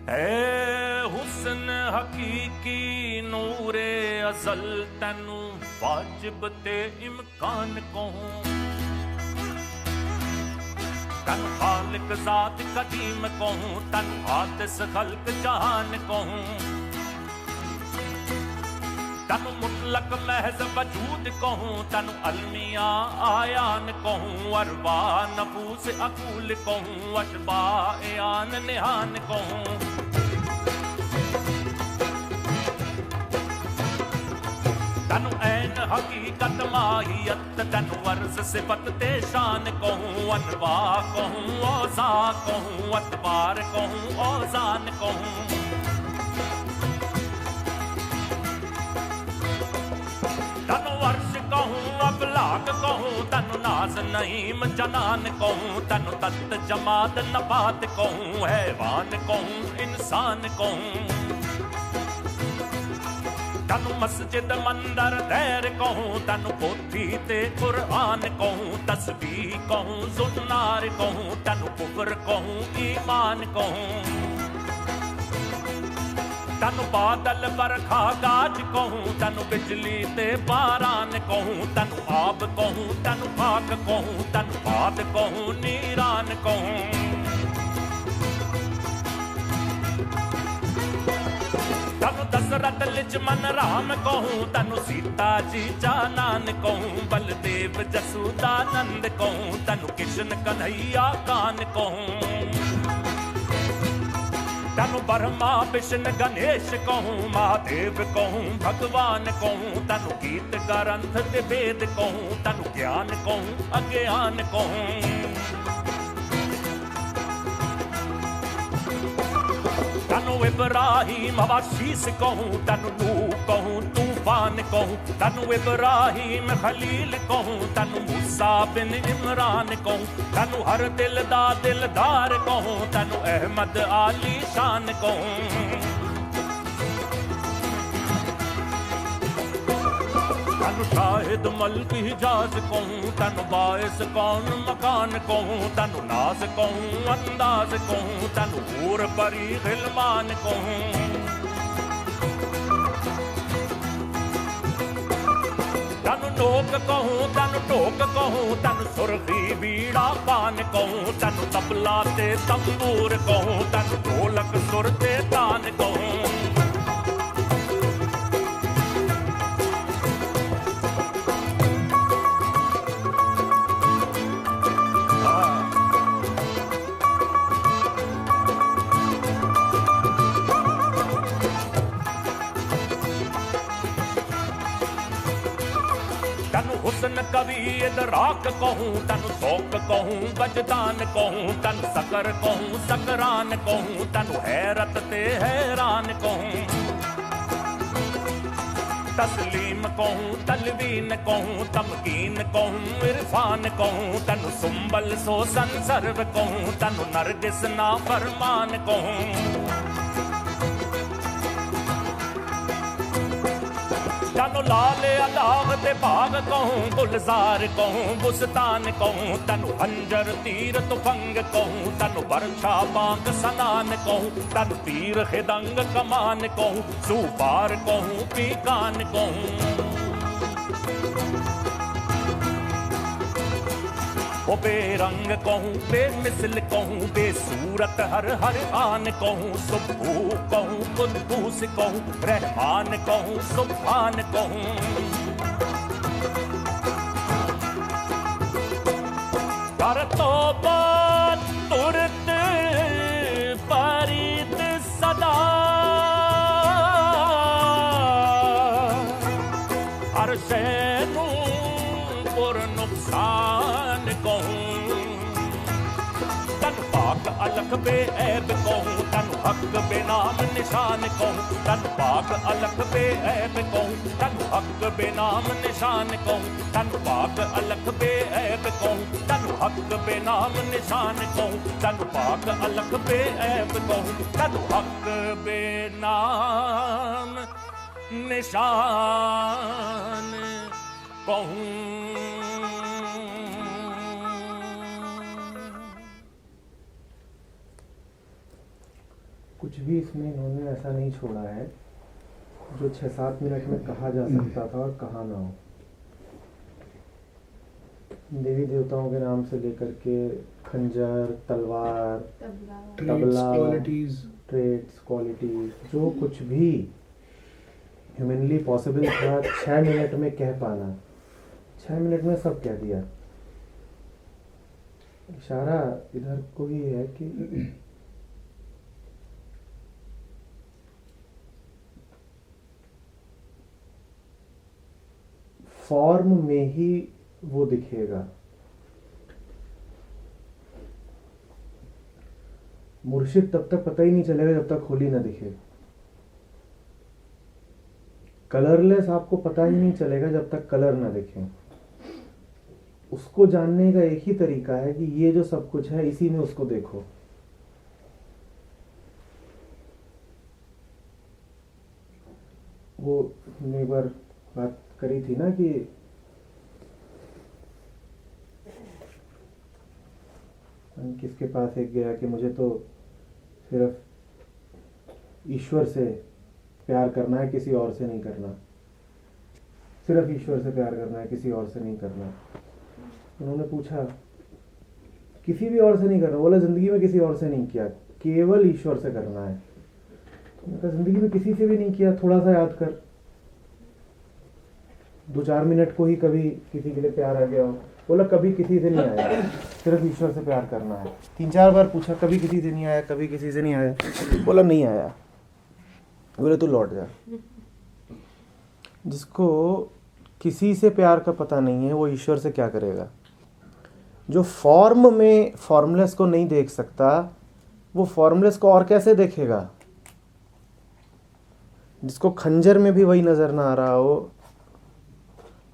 है हुस्न हकीकी नूरे अजल तैनू वाजिब ते इम्कान कहूं तन खालिक जात कदीम कहूं तन हादिस खल्क जहान कहूं तन मुतलक महज वजूद कहूं तन अलमिया आयान कहूं अरवा नफूस अकूल कहूं अशबा यान निहान कहूं तनु ऐन हकीकत माहियत तनु वर्ज सिफत ते शान कहूं अनवा कहूं औजा कहूं अतबार कहूं औजान कहूं तनु वर्ष कहूं अबलाग कहूं तनु नाज नईम जनान कहूं तनु तत्त जमात नबात कहूं हैवान कहूं इंसान कहूं तनु मस्जिद मंदर दैर कहूं तनु पोथी ते कुरान कहूं तस्बीह कहूं जुन्नार कहूं तनु कुफ्र कहूं ईमान कहूं तनु बादल बरखा गाज कहूं तनु बिजली ते बारान कहूं तनु आब कहूं तनु पाक कहूं तनु बाद कहूं नीरान कहूं तनु दशरथ लिजमन राम कहूं तनु सीता जी जानान कहूं बलदेव जसुदानंद कहूं तनु किशन कन्हैया कान कहूं तनु ब्रह्मा विष्णु गणेश कहूं महादेव कहूं भगवान कहूं तनु गीत ग्रंथ वेद कहूं तनु ज्ञान कहूं अज्ञान कहूं तनु इब्राहिम हवाशीस कहूं तनु नूह कहूं तूफान कहूं तनु इब्राहिम खलील कहूं तनु मूसा बिन इमरान कहूं तनु हर दिल दा दिलदार कहूं तनु अहमद आली शान कहूं तनु शाहिद मल्क हिजाज कहूं तनु बायस कौन मकान कहूं तनु नाज कहूं अंदाज कहूं तनु हूर परी गिलमान कहूं तनु नोक कहूं तनु टोक कहूं तनु सुरखी बीड़ा पान कहूं तनु तबला ते तंबूर कहूं तनु ढोलक सुर ते तान कहूं तनु हुस्न कवि इदराक कहूं तनु शौक कहूं वजदान कहूं तनु सकर कहूं सकरान कहूं तनु हैरत ते हैरान कहूं तस्लीम कहूं तलवीन कहूं तमकीन कहूं इरफान कहूं तनु सुंबल सो संसर्व कहूं तनु नरगिस ना फरमान कहूं तनु लाल अलाव ते बाग कहूं गुलजार कहूं बुस्तान कहूं तनु हंजर तीर तुफंग कहूं तनु वर्षा बांग सनान कहूं तनु तीर खिदंग कमान कहूं सुबार कहूं पीकान कहूं ओ बेरंग कहूं बेमिसल कहूं बेसूरत हर हर आन कहूं सुब्बू कहूं कुद्दूस कहूं रहमान कहूं सुब्हान कहूं कर तौबा तुरत फरीद सदा हर शैनू पुर नुकसान कहूं तन पाक अलख बे ऐब कहूं तन हक बेनाम निशान कहूं तन पाक अलख बे ऐब कहूं तन हक बेनाम निशान कहूं तन पाक अलख बे ऐब कहूं तन हक बेनाम निशान कहूं तन पाक अलख बे ऐब कहूं तन हक बेनाम निशान कहूं। कुछ भी इसमें इन्होंने ऐसा नहीं छोड़ा है जो 6-7 मिनट में कहा जा सकता था और कहा ना हो। देवी देवताओं के नाम से लेकर के खंजर, तलवार, तबला, ट्रेड्स, क्वालिटीज, जो कुछ भी ह्यूमनली पॉसिबल था 6 मिनट में कह पाना, 6 मिनट में सब कह दिया। इशारा इधर को ही है कि फॉर्म में ही वो दिखेगा। मुर्शिद तब तक पता ही नहीं चलेगा जब तक होली ना दिखे। कलरलेस आपको पता ही नहीं चलेगा जब तक कलर ना दिखे। उसको जानने का एक ही तरीका है कि ये जो सब कुछ है इसी में उसको देखो। वो हमने एक बार बात करी थी ना कि किसके पास एक गया कि मुझे तो सिर्फ ईश्वर से प्यार करना है, किसी और से नहीं करना। सिर्फ ईश्वर से प्यार करना है, किसी और से नहीं करना। उन्होंने पूछा किसी भी और से नहीं करना? बोला जिंदगी में किसी और से नहीं किया, केवल ईश्वर से करना है। मैंने कहा जिंदगी में किसी से भी नहीं किया, थोड़ा सा याद कर, 2-4 मिनट को ही कभी किसी के लिए प्यार आ गया हो? बोला कभी किसी से नहीं आया, सिर्फ ईश्वर से प्यार करना है। 3-4 बार पूछा कभी किसी से नहीं आया, कभी किसी से नहीं आया? बोला नहीं आया। बोले तू लौट जा। जिसको किसी से प्यार का पता नहीं है वो ईश्वर से क्या करेगा? जो फॉर्म में फॉर्मलेस को नहीं देख सकता वो फॉर्मलेस को और कैसे देखेगा? जिसको खंजर में भी वही नजर ना आ रहा हो,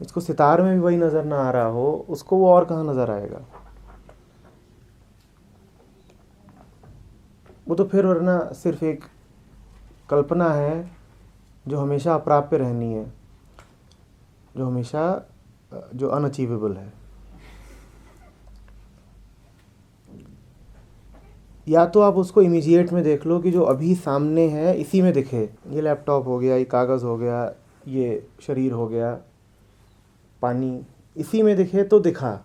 जिसको सितार में भी वही नजर ना आ रहा हो, उसको वो और कहाँ नजर आएगा? वो तो फिर वरना सिर्फ एक कल्पना है जो हमेशा अप्राप्य रहनी है, जो हमेशा जो अनअचीवेबल है। या तो आप उसको इमीडिएट में देख लो कि जो अभी सामने है इसी में दिखे। ये लैपटॉप हो गया, ये कागज़ हो गया, ये शरीर हो गया, पानी, इसी में दिखे तो दिखा।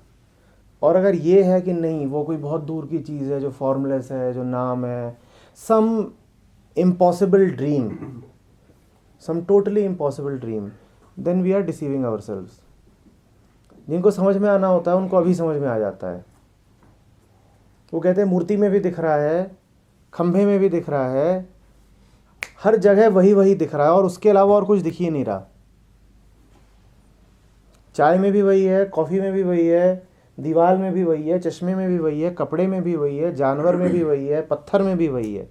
और अगर ये है कि नहीं वो कोई बहुत दूर की चीज़ है जो फॉर्मलेस है, जो नाम है, some impossible dream, some totally impossible dream, then we are deceiving ourselves. जिनको समझ में आना होता है उनको अभी समझ में आ जाता है। वो कहते हैं मूर्ति में भी दिख रहा है, खंभे में भी दिख रहा है, हर जगह वही वही दिख रहा है और उसके अलावा और कुछ दिख ही नहीं रहा। चाय में भी वही है, कॉफ़ी में भी वही है, दीवार में भी वही है, चश्मे में भी वही है, कपड़े में भी वही है, जानवर में भी वही है, पत्थर में भी वही है।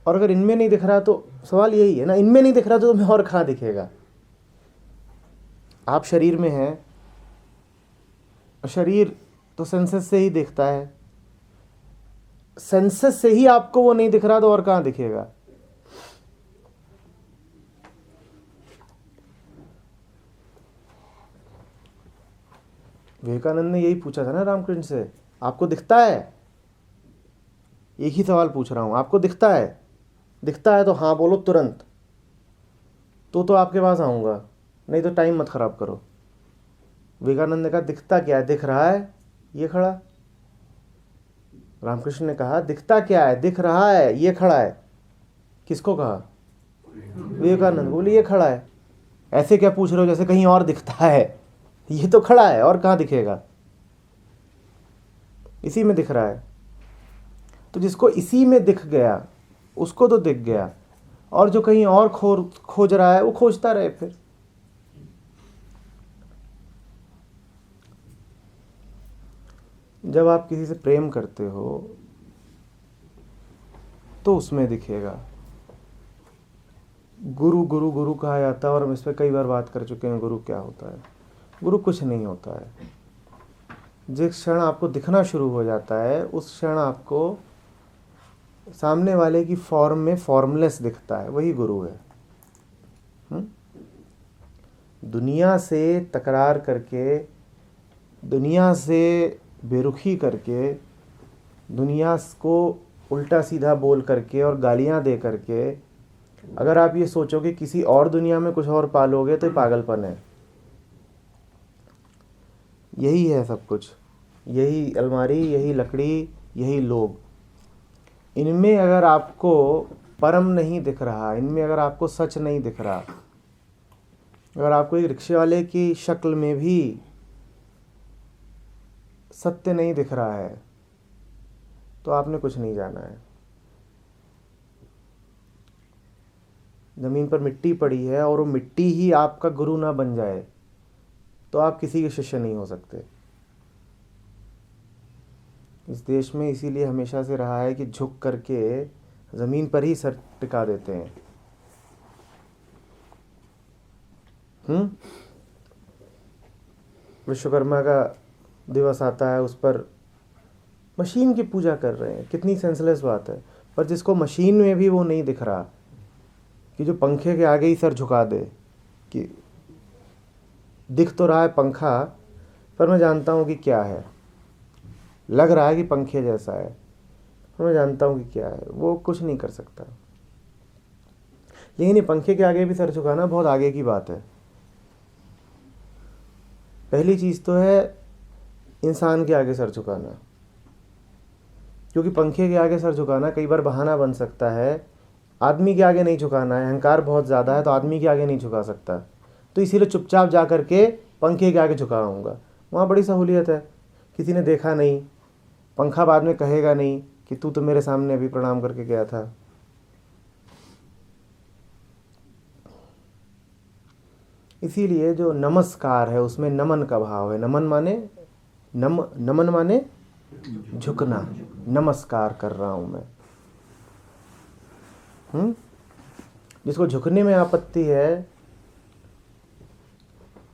और अगर इनमें नहीं दिख रहा तो सवाल यही है ना, इनमें नहीं दिख रहा तो तुम्हें और कहाँ दिखेगा? आप शरीर में हैं, शरीर तो सेंसेस से ही दिखता है, सेंसेस से ही आपको वो नहीं दिख रहा तो और कहाँ दिखेगा? विवेकानंद ने यही पूछा था ना रामकृष्ण से, आपको दिखता है? एक ही सवाल पूछ रहा हूं, आपको दिखता है? दिखता है तो हाँ बोलो तुरंत, तो आपके पास आऊंगा, नहीं तो टाइम मत खराब करो। विवेकानंद ने कहा दिखता क्या है? दिख रहा है ये खड़ा। रामकृष्ण ने कहा दिखता क्या है? दिख रहा है ये खड़ा है। किसको कहा? विवेकानंद। बोले ये खड़ा है। ऐसे क्या पूछ रहे हो जैसे कहीं और दिखता है? ये तो खड़ा है और कहाँ दिखेगा? इसी में दिख रहा है। तो जिसको इसी में दिख गया उसको तो दिख गया, और जो कहीं और खोज रहा है वो खोजता रहे। फिर जब आप किसी से प्रेम करते हो तो उसमें दिखेगा। गुरु गुरु गुरु कहा जाता है और हम इस पर कई बार बात कर चुके हैं। गुरु क्या होता है? गुरु कुछ नहीं होता है। जिस क्षण आपको दिखना शुरू हो जाता है उस क्षण आपको सामने वाले की फॉर्म में फॉर्मलेस दिखता है, वही गुरु है। दुनिया से तकरार करके, दुनिया से बेरुखी करके, दुनिया को उल्टा सीधा बोल करके और गालियां दे करके अगर आप ये सोचो कि किसी और दुनिया में कुछ और पालोगे तो ये पागलपन है। यही है सब कुछ, यही अलमारी, यही लकड़ी, यही लोग। इनमें अगर आपको परम नहीं दिख रहा, इनमें अगर आपको सच नहीं दिख रहा, अगर आपको एक रिक्शे वाले की शक्ल में भी सत्य नहीं दिख रहा है, तो आपने कुछ नहीं जाना है। जमीन पर मिट्टी पड़ी है और वो मिट्टी ही आपका गुरु ना बन जाए तो आप किसी के शिष्य नहीं हो सकते। इस देश में इसीलिए हमेशा से रहा है कि झुक करके जमीन पर ही सर टिका देते हैं। विश्वकर्मा का दिवस आता है, उस पर मशीन की पूजा कर रहे हैं, कितनी सेंसलेस बात है। पर जिसको मशीन में भी वो नहीं दिख रहा कि जो पंखे के आगे ही सर झुका दे, कि दिख तो रहा है पंखा पर मैं जानता हूँ कि क्या है, लग रहा है कि पंखे जैसा है पर मैं जानता हूँ कि क्या है, वो कुछ नहीं कर सकता। लेकिन ये पंखे के आगे भी सर झुकाना बहुत आगे की बात है। पहली चीज़ तो है इंसान के आगे सर झुकाना, क्योंकि पंखे के आगे सर झुकाना कई बार बहाना बन सकता है। आदमी के आगे नहीं झुकाना है, अहंकार बहुत ज़्यादा है तो आदमी के आगे नहीं झुका सकता, तो इसीलिए चुपचाप जा करके पंखे के आगे झुकाऊंगा। वहाँ बड़ी सहूलियत है, किसी ने देखा नहीं, पंखा बाद में कहेगा नहीं कि तू तो मेरे सामने अभी प्रणाम करके गया था। इसीलिए जो नमस्कार है उसमें नमन का भाव है। नमन माने झुकना, नमस्कार कर रहा हूं मैं। जिसको झुकने में आपत्ति है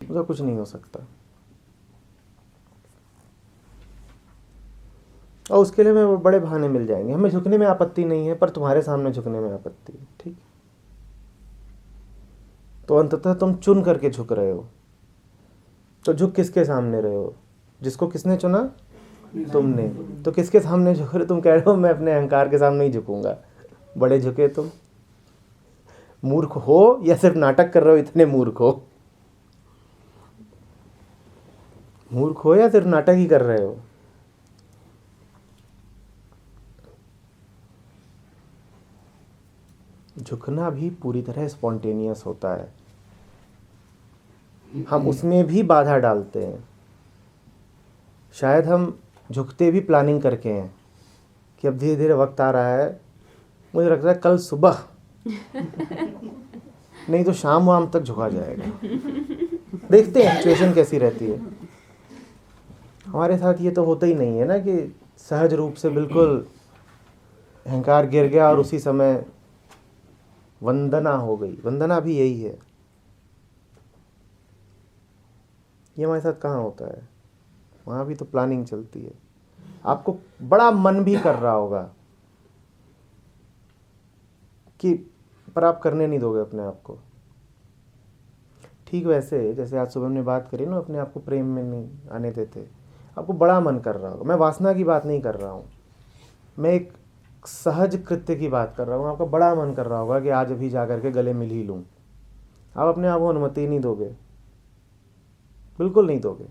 उसका कुछ नहीं हो सकता। और उसके लिए हमें बड़े बहाने मिल जाएंगे। हमें झुकने में आपत्ति नहीं है पर तुम्हारे सामने झुकने में आपत्ति है, ठीक। तो अंततः तुम चुन करके झुक रहे हो, तो झुक किसके सामने रहे हो? जिसको किसने चुना? तुमने। तो किसके सामने झुक रहे? तुम कह रहे हो मैं अपने अहंकार के सामने ही झुकूंगा। बड़े झुके तुम। मूर्ख हो या सिर्फ नाटक कर रहे हो? इतने मूर्ख हो? मूर्ख हो या सिर्फ नाटक ही कर रहे हो? झुकना भी पूरी तरह स्पॉन्टेनियस होता है, हम उसमें भी बाधा डालते हैं। शायद हम झुकते भी प्लानिंग करके हैं कि अब धीरे धीरे वक्त आ रहा है, मुझे लगता है कल सुबह नहीं तो शाम वाम तक झुका जाएगा। देखते हैं सिचुएशन कैसी रहती है। हमारे साथ ये तो होता ही नहीं है ना कि सहज रूप से बिल्कुल अहंकार गिर गया और उसी समय वंदना हो गई। वंदना भी यही है। ये हमारे साथ कहाँ होता है? वहाँ भी तो प्लानिंग चलती है। आपको बड़ा मन भी कर रहा होगा कि पर आप करने नहीं दोगे अपने आप को। ठीक वैसे जैसे आज सुबह हमने बात करी ना, अपने आप को प्रेम में नहीं आने देते। आपको बड़ा मन कर रहा होगा। मैं वासना की बात नहीं कर रहा हूँ, मैं एक सहज कृत्य की बात कर रहा हूँ। आपका बड़ा मन कर रहा होगा कि आज अभी जा करके गले मिल ही लूँ। आप अपने आप को अनुमति नहीं दोगे, बिल्कुल नहीं दोगे।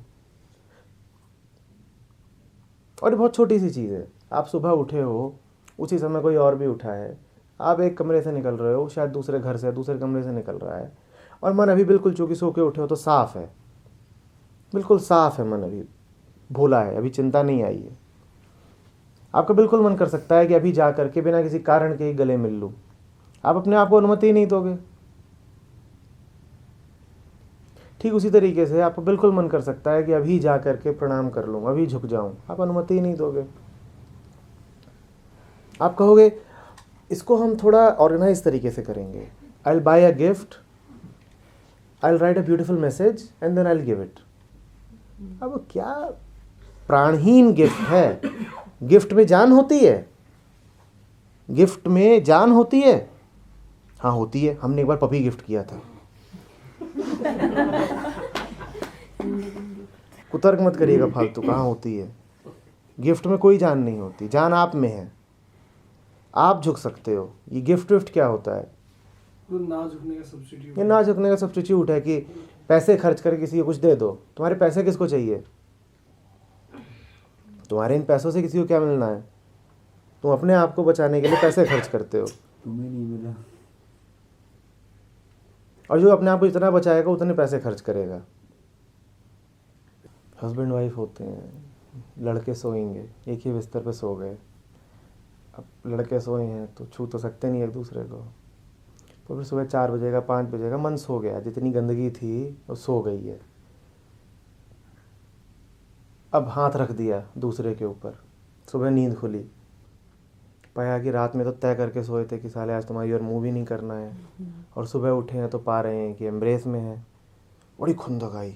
और बहुत छोटी सी चीज़ है। आप सुबह उठे हो, उसी समय कोई और भी उठा है, आप एक कमरे से निकल रहे हो, शायद दूसरे घर से दूसरे कमरे से निकल रहा है, और मन अभी बिल्कुल चूँकि सो के उठे हो तो साफ़ है, बिल्कुल साफ़ है मन, अभी भोला है, अभी चिंता नहीं आई है। आपका बिल्कुल मन कर सकता है कि अभी जा करके बिना किसी कारण के ही गले मिल लूँ। आप अपने आप को अनुमति नहीं दोगे। ठीक उसी तरीके से आपको बिल्कुल मन कर सकता है कि अभी जा करके प्रणाम कर लूँ, अभी झुक जाऊँ। आप अनुमति ही नहीं दोगे। आप कहोगे इसको हम थोड़ा ऑर्गेनाइज तरीके से करेंगे। I will buy a gift, I will write a beautiful message and then I will give it. अब क्या प्राणहीन गिफ्ट है? गिफ्ट में जान होती है? गिफ्ट में जान होती है? हाँ होती है। हमने एक बार पपी गिफ्ट किया था। कुतर्क मत करिएगा फालतू, कहाँ होती है? गिफ्ट में कोई जान नहीं होती, जान आप में है। आप झुक सकते हो। ये गिफ्ट विफ्ट क्या होता है? वो ना झुकने का सब्स्टिट्यूट। ये ना झुकने का सब्स्टिट्यूट है कि पैसे खर्च करके किसी को कुछ दे दो। तुम्हारे पैसे किसको चाहिए? तुम्हारे इन पैसों से किसी को क्या मिलना है? तुम अपने आप को बचाने के लिए पैसे खर्च करते हो, तुम्हें नहीं मिला। और जो अपने आप को जितना बचाएगा उतने पैसे खर्च करेगा। हस्बैंड वाइफ होते हैं, लड़के सोएंगे, एक ही बिस्तर पे सो गए। अब लड़के सोए हैं तो छू तो सकते नहीं एक दूसरे को, तो फिर सुबह 4 बजे का 5 बजे का मन सो गया, जितनी गंदगी थी वो सो गई है। अब हाथ रख दिया दूसरे के ऊपर, सुबह नींद खुली, पाया कि रात में तो तय करके सोए थे कि साले आज तुम्हारी और मूव ही नहीं करना है, और सुबह उठे हैं तो पा रहे हैं कि एम्ब्रेस में है। बड़ी खुंदक आई,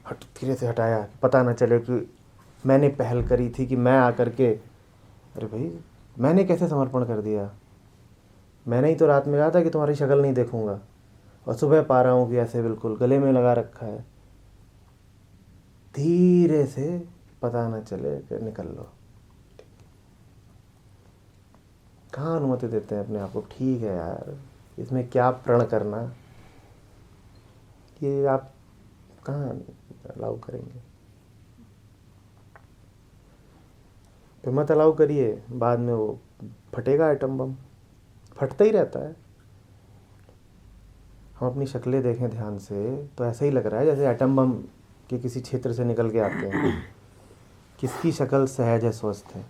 धीरे से हटाया, पता ना चले कि मैंने पहल करी थी, कि मैं आकर के, अरे भाई मैंने कैसे समर्पण कर दिया? मैंने ही तो रात में कहा था कि तुम्हारी शक्ल नहीं देखूंगा, और सुबह पा रहा हूँ कि ऐसे बिल्कुल गले में लगा रखा है। धीरे से, पता ना चले कि निकल लो। कहाँ अनुमति देते हैं अपने आप को? ठीक है यार, इसमें क्या प्रण करना, ये आप कहाँ अलाउ करेंगे? फिर मत अलाउ करिए, बाद में वो फटेगा, आइटम बम फटता ही रहता है। हम अपनी शक्लें देखें ध्यान से तो ऐसा ही लग रहा है जैसे एटम बम के किसी क्षेत्र से निकल के आते हैं। किसकी शक्ल सहज है, स्वस्थ है?